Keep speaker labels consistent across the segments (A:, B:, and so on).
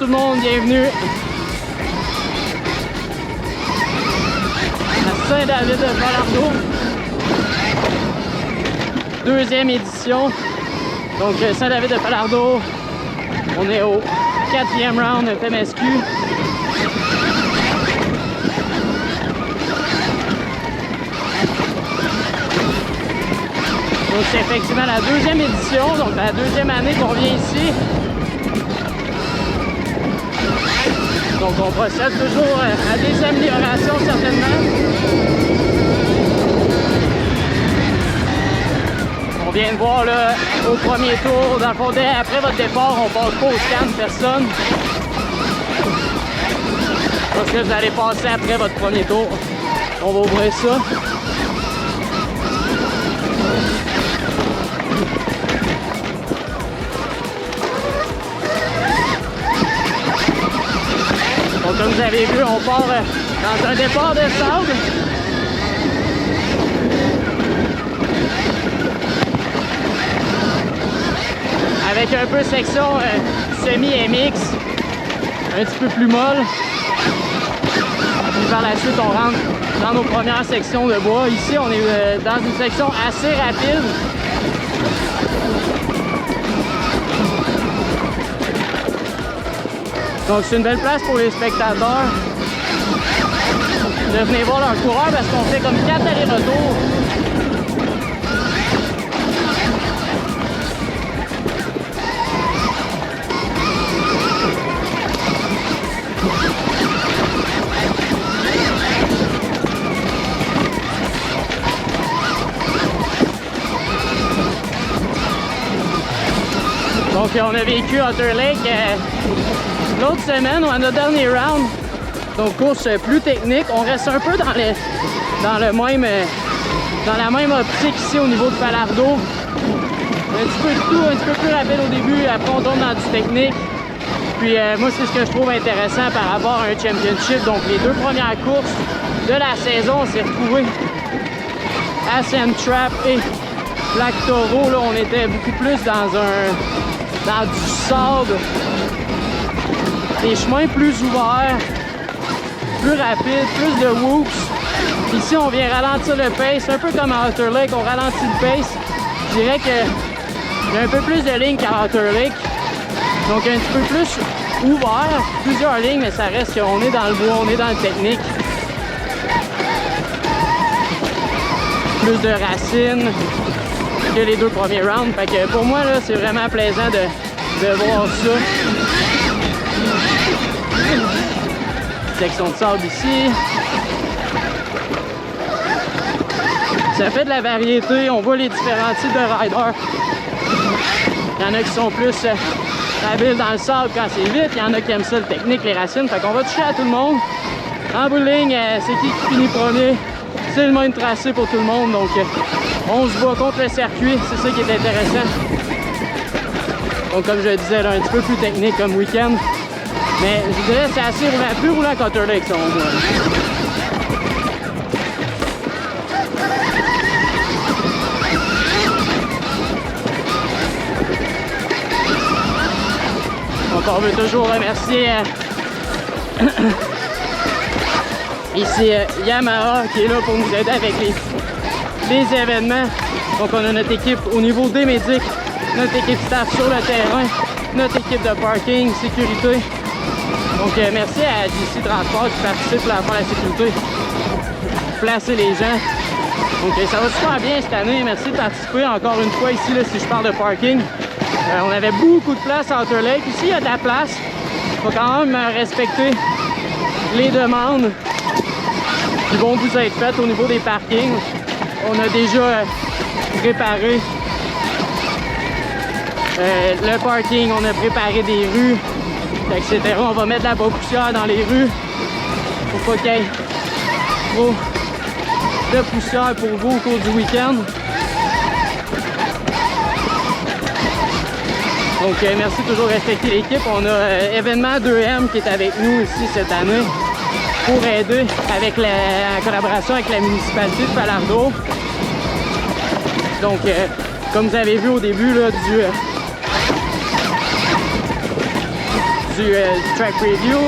A: tout le monde, bienvenue à Saint-David-de-Falardeau. Deuxième édition. Donc Saint-David-de-Falardeau. On est au 4e round de FMSQ. Donc c'est effectivement la deuxième édition, donc la deuxième année qu'on vient ici. Donc on procède toujours à des améliorations certainement. On vient de voir là au premier tour, dans le fond, après votre départ, on passe pas au scan personne. Parce que vous allez passer après votre premier tour. On va ouvrir ça. Donc comme vous avez vu, on part dans un départ de sable. Avec un peu section semi-MX, un petit peu plus molle. Puis par la suite, on rentre dans nos premières sections de bois. Ici, on est dans une section assez rapide. Donc c'est une belle place pour les spectateurs de venir voir leur coureur parce qu'on fait comme 4 allers-retours. Donc on a vécu Otter Lake l'autre semaine ou à notre dernier round. Donc course plus technique. On reste un peu dans la même optique ici au niveau de Falardeau. Un petit peu de tout, un petit peu plus rapide au début, après on tombe dans du technique. Puis moi c'est ce que je trouve intéressant par rapport à un championship. Donc les deux premières courses de la saison, on s'est retrouvés à Sand Trap et Lac Taureau. Là on était beaucoup plus dans du sable, des chemins plus ouverts, plus rapides, plus de whoops. Ici, on vient ralentir le pace, un peu comme à Otter Lake, on ralentit le pace. Je dirais qu'il y a un peu plus de lignes qu'à Otter Lake, donc un petit peu plus ouvert, plusieurs lignes, mais ça reste qu'on est dans le bois, on est dans le technique. Plus de racines que les deux premiers rounds. Fait que pour moi, là, c'est vraiment plaisant de voir ça. Section de sable ici. Ça fait de la variété. On voit les différents types de riders. Il y en a qui sont plus habiles dans le sable quand c'est vite. Il y en a qui aiment ça, le technique, les racines. Fait qu'on va toucher à tout le monde. En bout de ligne, c'est qui finit premier. C'est le même tracé pour tout le monde. Donc, on se bat contre le circuit. C'est ça qui est intéressant. Donc, comme je le disais, là, un petit peu plus technique comme week-end. Mais je dirais que c'est assez roulant, plus roulant qu'Otter Lake, selon moi. Donc on veut toujours remercier ici Yamaha qui est là pour nous aider avec les événements. Donc on a notre équipe au niveau des médics, notre équipe staff sur le terrain, notre équipe de parking, sécurité. Donc merci à JC Transport qui participe à faire la sécurité, placer les gens. Donc ça va super bien cette année. Merci de participer encore une fois ici là, si je parle de parking. On avait beaucoup de place à Otter Lake. Ici il y a de la place. Il faut quand même respecter les demandes qui vont vous être faites au niveau des parkings. On a déjà préparé le parking, on a préparé des rues, etc. On va mettre de la poussière dans les rues pour pas qu'il y ait trop de poussière pour vous au cours du week-end. Donc merci de toujours respecter l'équipe. On a événement 2M qui est avec nous ici cette année pour aider avec en collaboration avec la municipalité de Falardeau. Donc du track preview.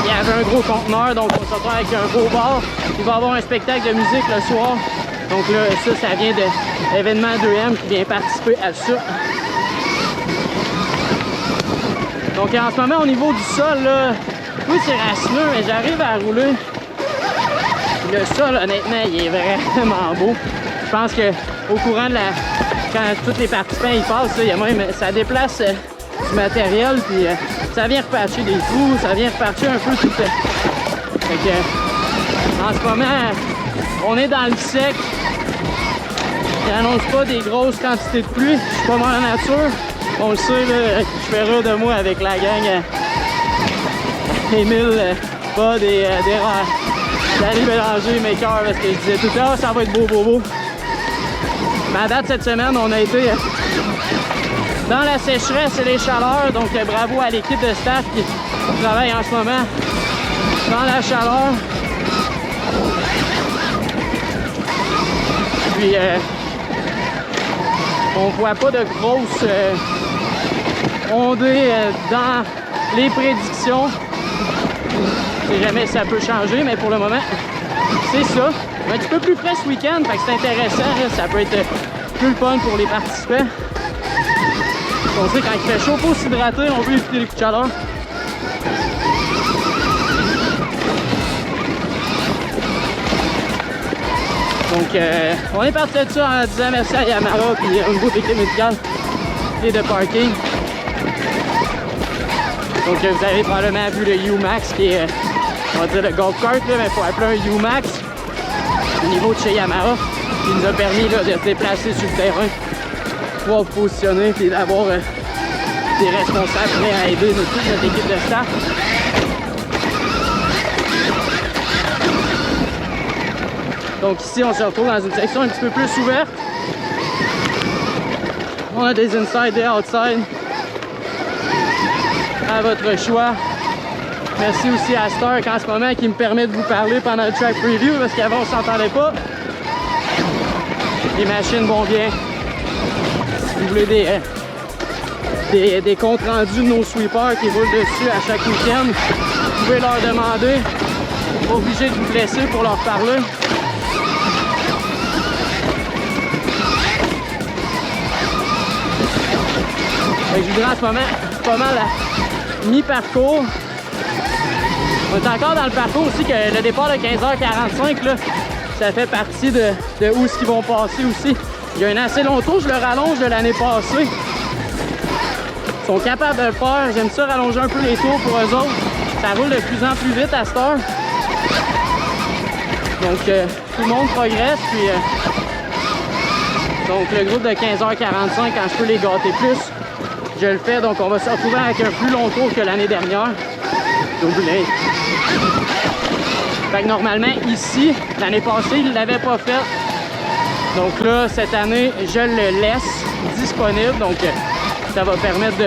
A: Il y avait un gros conteneur, donc on se retrouve avec un gros bar. Il va y avoir un spectacle de musique le soir. Donc là, ça vient de l'événement 2M qui vient participer à ça. Donc en ce moment, au niveau du sol, là, oui, c'est racineux, mais j'arrive à rouler. Le sol, honnêtement, il est vraiment beau. Je pense qu'au courant de la... Quand tous les participants y passent, là, il y a même... ça déplace du matériel, puis ça vient repatcher des trous, ça vient repatcher un peu tout. Fait que, en ce moment, on est dans le sec. Il n'annonce pas des grosses quantités de pluie. Je suis pas dans la nature. On le sait, là, je fais rire de moi avec la gang. Émile, Bud et Danny Bélanger, mes cœurs, parce que je disais tout le temps, ça va être beau. Mais à date, cette semaine, on a été dans la sécheresse et les chaleurs. Donc, bravo à l'équipe de staff qui travaille en ce moment dans la chaleur. Puis, on voit pas de grosses ondées dans les prédictions. Si jamais ça peut changer, mais pour le moment, c'est ça. Un petit peu plus frais ce week-end, fait que c'est intéressant. Là, ça peut être plus le fun pour les participants. On sait quand il fait chaud, il faut s'hydrater, on veut éviter les coups de chaleur. Donc, on est parti de ça en disant merci à Yamaha puis au niveau de l'équipe médicale et de parking. Donc, vous avez probablement vu le U-Max qui est, on va dire, le golf cart, là, mais il faut appeler un U-Max au niveau de chez Yamaha qui nous a permis là, de se déplacer sur le terrain, pouvoir vous positionner et d'avoir des responsables prêts à aider toute notre équipe de staff. Donc ici, on se retrouve dans une section un petit peu plus ouverte. On a des inside et outside à votre choix. Merci aussi à Stark en ce moment qui me permet de vous parler pendant le track preview parce qu'avant on ne s'entendait pas. Les machines vont bien. Si vous voulez des comptes rendus de nos sweepers qui roulent dessus à chaque week-end, vous pouvez leur demander. Pas obligé de vous blesser pour leur parler. Je vous dirais en ce moment, pas mal à mi-parcours. On est encore dans le parcours aussi que le départ de 15h45, là, ça fait partie de où est-ce qu'ils vont passer aussi. Il y a un assez long tour, je le rallonge de l'année passée. Ils sont capables de le faire. J'aime ça rallonger un peu les tours pour eux autres. Ça roule de plus en plus vite à cette heure. Donc tout le monde progresse. Puis, donc le groupe de 15h45, quand je peux les gâter plus, je le fais. Donc on va se retrouver avec un plus long tour que l'année dernière. Fait que normalement ici, l'année passée, ils ne l'avaient pas fait. Donc là, cette année, je le laisse disponible. Donc ça va permettre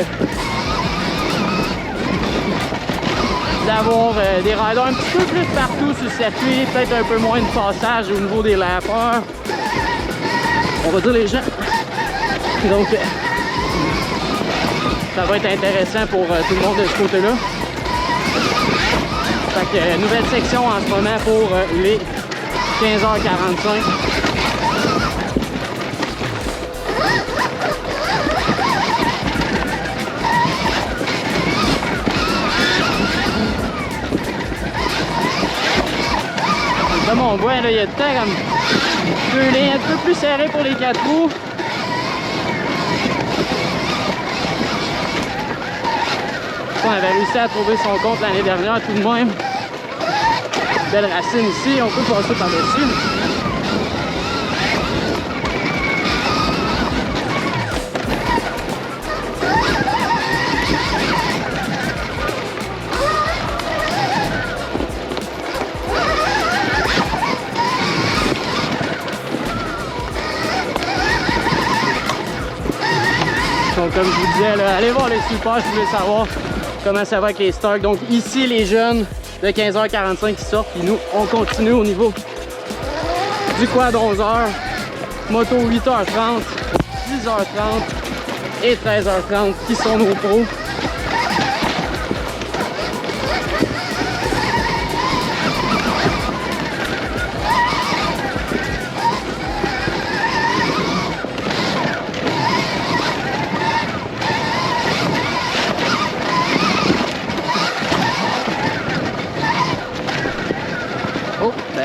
A: d'avoir des riders un petit peu plus partout sur le circuit, peut-être un peu moins de passage au niveau des lampeurs. On va dire les gens. Donc ça va être intéressant pour tout le monde de ce côté-là. Fait que nouvelle section en ce moment pour les 15h45. Comme on voit, là, il y a tout le temps comme deux lignes un peu plus serrées pour les 4 roues. On avait réussi à trouver son compte l'année dernière tout de même. Belle racine ici, on peut passer par-dessus. Donc comme je vous disais, là, allez voir les sweepers si vous voulez savoir comment ça va avec les Stark. Donc ici, les jeunes de 15h45 qui sortent, puis nous, on continue au niveau du quad 11h, moto 8h30, 10h30 et 13h30 qui sont nos pros.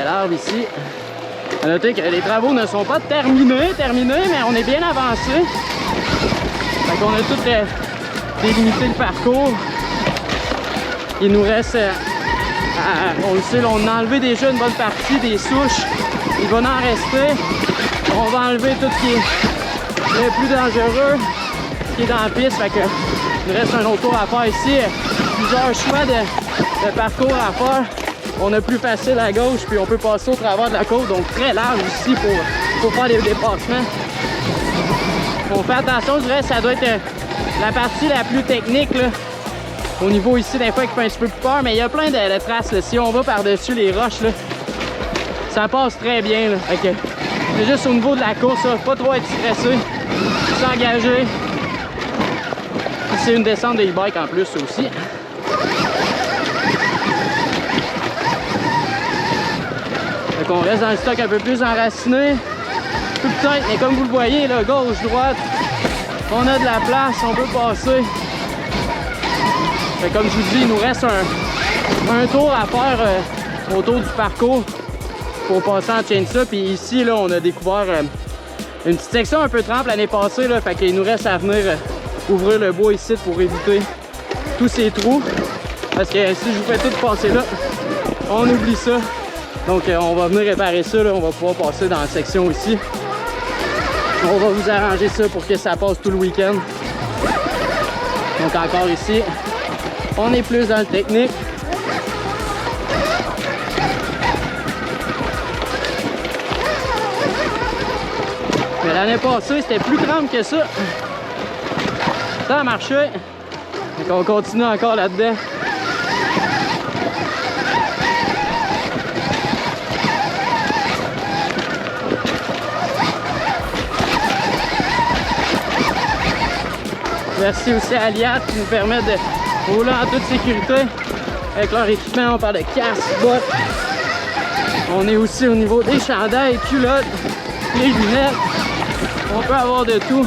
A: l'arbre ici. À noter que les travaux ne sont pas terminés, mais on est bien avancé. Fait qu'on a tout délimité le parcours. Il nous reste, on le sait, on a enlevé déjà une bonne partie des souches. Il va en rester. On va enlever tout ce qui est le plus dangereux, ce qui est dans la piste. Fait que il nous reste un autre tour à faire ici. Plusieurs choix de parcours à faire. On a plus facile à gauche, puis on peut passer au travers de la côte, donc très large ici pour faire des dépassements. On fait attention, je dirais, ça doit être la partie la plus technique, là. Au niveau ici, des fois, qui fait un petit peu plus peur, mais il y a plein de traces, là. Si on va par-dessus les roches, là, ça passe très bien, là. Okay. C'est juste au niveau de la course, là, pas trop être stressé, s'engager. C'est une descente de e-bike en plus aussi. Fait qu'on reste dans le stock un peu plus enraciné, plus petit, mais comme vous le voyez, là, gauche, droite, on a de la place, on peut passer. Fait comme je vous dis, il nous reste un tour à faire autour du parcours pour passer en chainsaw. Puis ici, là, on a découvert une petite section un peu trempe l'année passée, là, fait qu'il nous reste à venir ouvrir le bois ici pour éviter tous ces trous. Parce que si je vous fais tout passer là, on oublie ça. Donc on va venir réparer ça, là. On va pouvoir passer dans la section ici. On va vous arranger ça pour que ça passe tout le week-end. Donc encore ici, on est plus dans le technique. Mais l'année passée, c'était plus trempe que ça. Ça a marché. Donc on continue encore là-dedans. Merci aussi à Aliat qui nous permet de rouler en toute sécurité avec leur équipement. On parle de casque, bottes. On est aussi au niveau des chandails, culottes, les lunettes. On peut avoir de tout.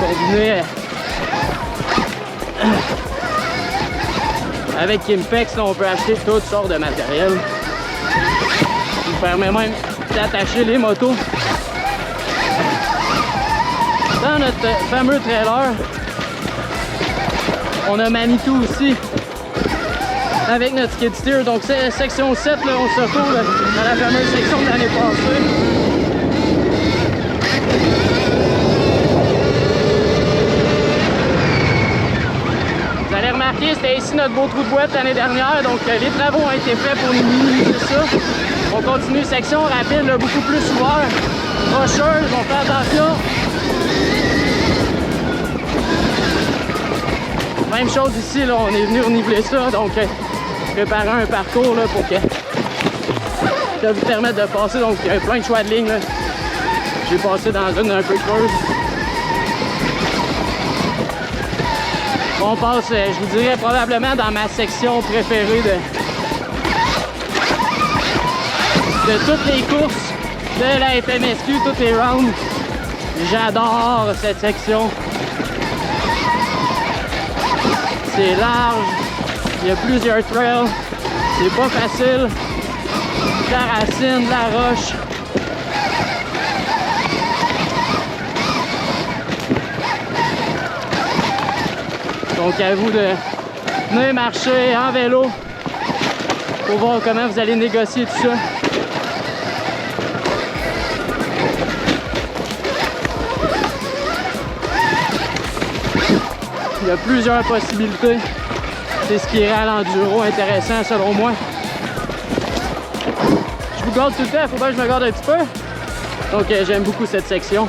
A: Combiné avec Kimpex, on peut acheter toutes sortes de matériel. Ça nous permet même d'attacher les motos dans notre fameux trailer. On a Manitou aussi avec notre skid steer. Donc c'est section 7, là, on se retrouve dans la fameuse section de l'année passée. Vous allez remarquer, c'était ici notre beau trou de boîte l'année dernière. Donc les travaux ont été faits pour nous minimiser ça. On continue section rapide, là, beaucoup plus ouvert. Rocheuse, on fait attention. Même chose ici, là, on est venu renouveler ça, donc préparer un parcours là, pour que ça vous permette de passer. Donc il y a plein de choix de lignes. J'ai passé dans une un peu creuse. On passe, je vous dirais, probablement dans ma section préférée de toutes les courses de la FMSQ, toutes les rounds. J'adore cette section. C'est large, il y a plusieurs trails, c'est pas facile, de la racine, de la roche. Donc à vous de venir marcher en vélo pour voir comment vous allez négocier tout ça. Il y a plusieurs possibilités. C'est ce qui rend l'enduro intéressant selon moi. Je vous garde tout le temps, il faut bien que je me garde un petit peu. Donc j'aime beaucoup cette section.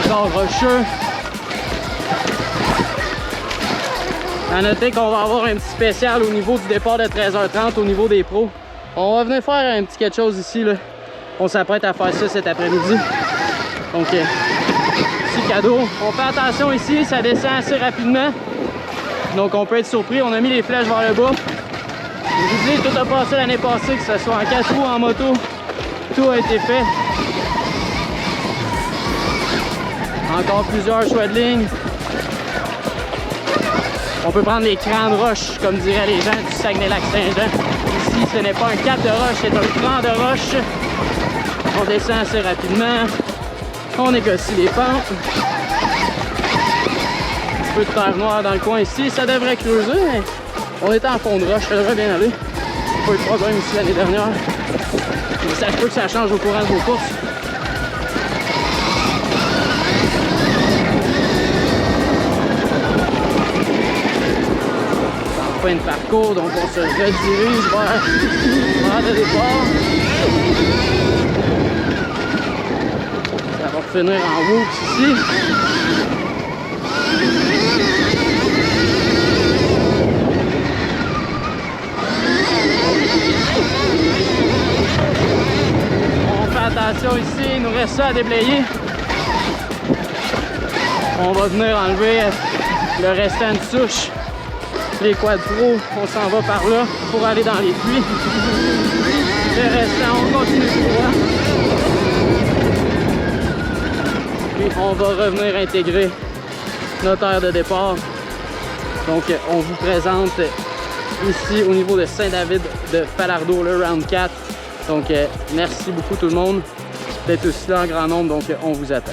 A: Encore rocheux. À noter qu'on va avoir un petit spécial au niveau du départ de 13h30 au niveau des pros. On va venir faire un petit quelque chose ici, là. On s'apprête à faire ça cet après-midi. Donc, petit cadeau. On fait attention ici, ça descend assez rapidement. Donc on peut être surpris. On a mis les flèches vers le bas. Je vous dis, tout a passé l'année passée, que ce soit en 4 roues, en moto, tout a été fait. Encore plusieurs choix de ligne. On peut prendre les crans de roche, comme diraient les gens du Saguenay-Lac-Saint-Jean. Ici, ce n'est pas un cap de roche, c'est un cran de roche. On descend assez rapidement. On négocie les pentes. Un peu de terre noire dans le coin ici. Ça devrait creuser, mais on était en fond de roche. Ça devrait bien aller. Pas eu de problème ici l'année dernière. Mais ça se peut que ça change au courant de vos courses. Fin de parcours, donc on se redirige vers le départ. Ça va finir en whoops ici. On fait attention ici, il nous reste ça à déblayer. On va venir enlever le restant de souche. Les quad pro, on s'en va par là pour aller dans les puits. Le restant, on continue tout droit. Puis on va revenir intégrer notre aire de départ. Donc on vous présente ici au niveau de Saint-David de Falardeau, le round 4. Donc merci beaucoup tout le monde d'être aussi là en grand nombre, donc on vous attend.